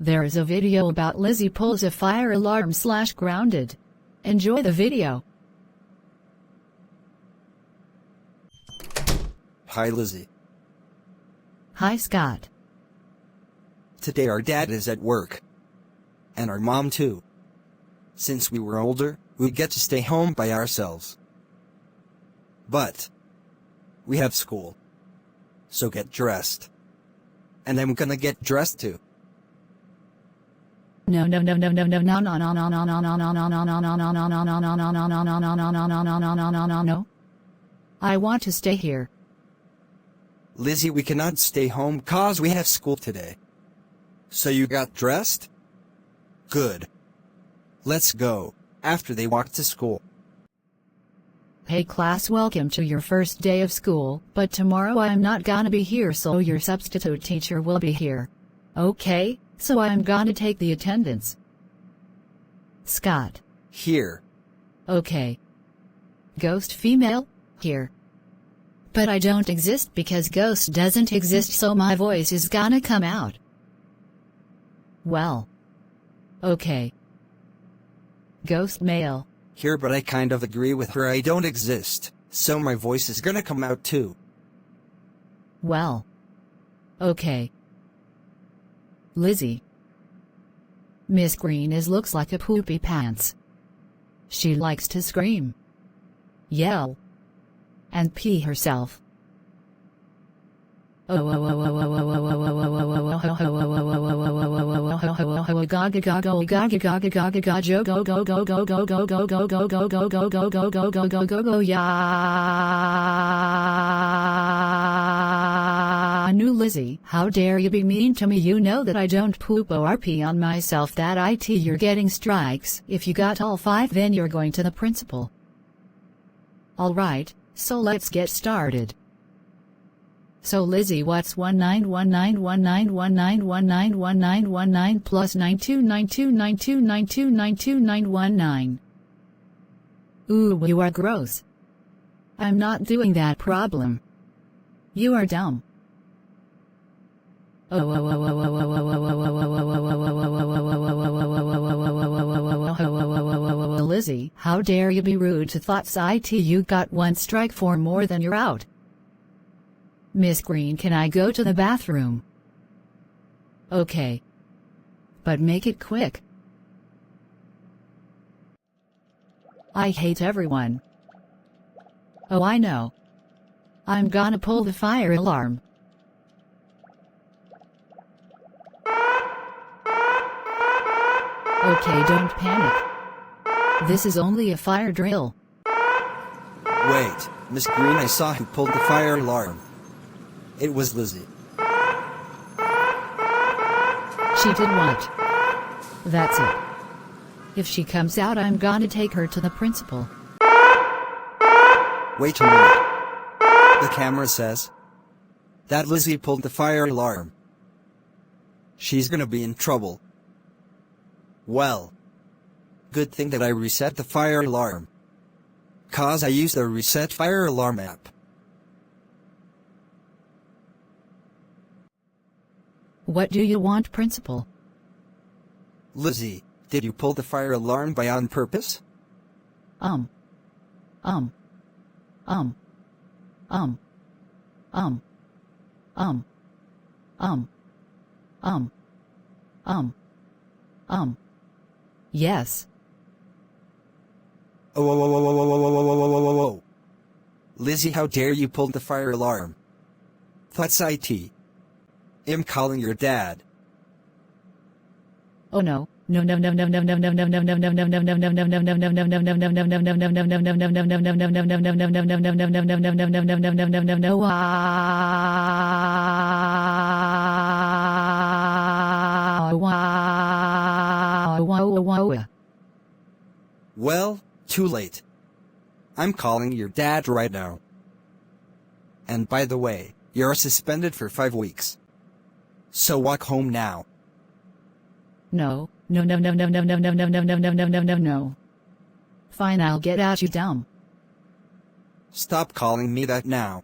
There is a video about Lizzie pulls a fire alarm / grounded. Enjoy the video. Hi Lizzie. Hi Scott. Today our dad is at work. And our mom too. Since we were older, we get to stay home by ourselves. But we have school. So get dressed. And I'm gonna get dressed too. No. I want to stay here. Lizzie, we cannot stay home cause we have school today. So you got dressed? Good. Let's go, after they walk to school. Hey class, welcome to your first day of school, but tomorrow I'm not gonna be here, so your substitute teacher will be here. Okay, so I'm gonna take the attendance. Scott. Here. Okay. Ghost female? Here. But I don't exist because ghost doesn't exist, so my voice is gonna come out. Well. Okay. Ghost male. Here, but I kind of agree with her, I don't exist, so my voice is gonna come out too. Well. Okay. Lizzie. Miss Green looks like a poopy pants. She likes to scream, yell, and pee herself. New Lizzie, how dare you be mean to me? You know that I don't poop or pee on myself. That you're getting strikes. If you got all 5, then you're going to the principal. Alright, so let's get started. So Lizzie, what's 19191919191919 plus 92929292929119? Ooh, you are gross. I'm not doing that problem. You are dumb. Lizzie, how dare you be rude to thoughts? You got 1 strike for more than you're out. Miss Green, can I go to the bathroom? Okay. But make it quick. I hate everyone. Oh, I know. I'm gonna pull the fire alarm. Okay, don't panic. This is only a fire drill. Wait, Miss Green, I saw who pulled the fire alarm. It was Lizzie. She did what? That's it. If she comes out, I'm gonna take her to the principal. Wait a minute. The camera says that Lizzie pulled the fire alarm. She's gonna be in trouble. Well, good thing that I reset the fire alarm. Cause I used the Reset Fire Alarm app. What do you want, principal? Lizzie, did you pull the fire alarm by on purpose? Yes. Oh. Lizzie, how dare you pull the fire alarm? That's it. I'm calling your dad. Oh no. No. Well, too late. I'm calling your dad right now. And by the way, you're suspended for 5 weeks. So walk home now. No. Fine, I'll get at you, dumb. Stop calling me that now.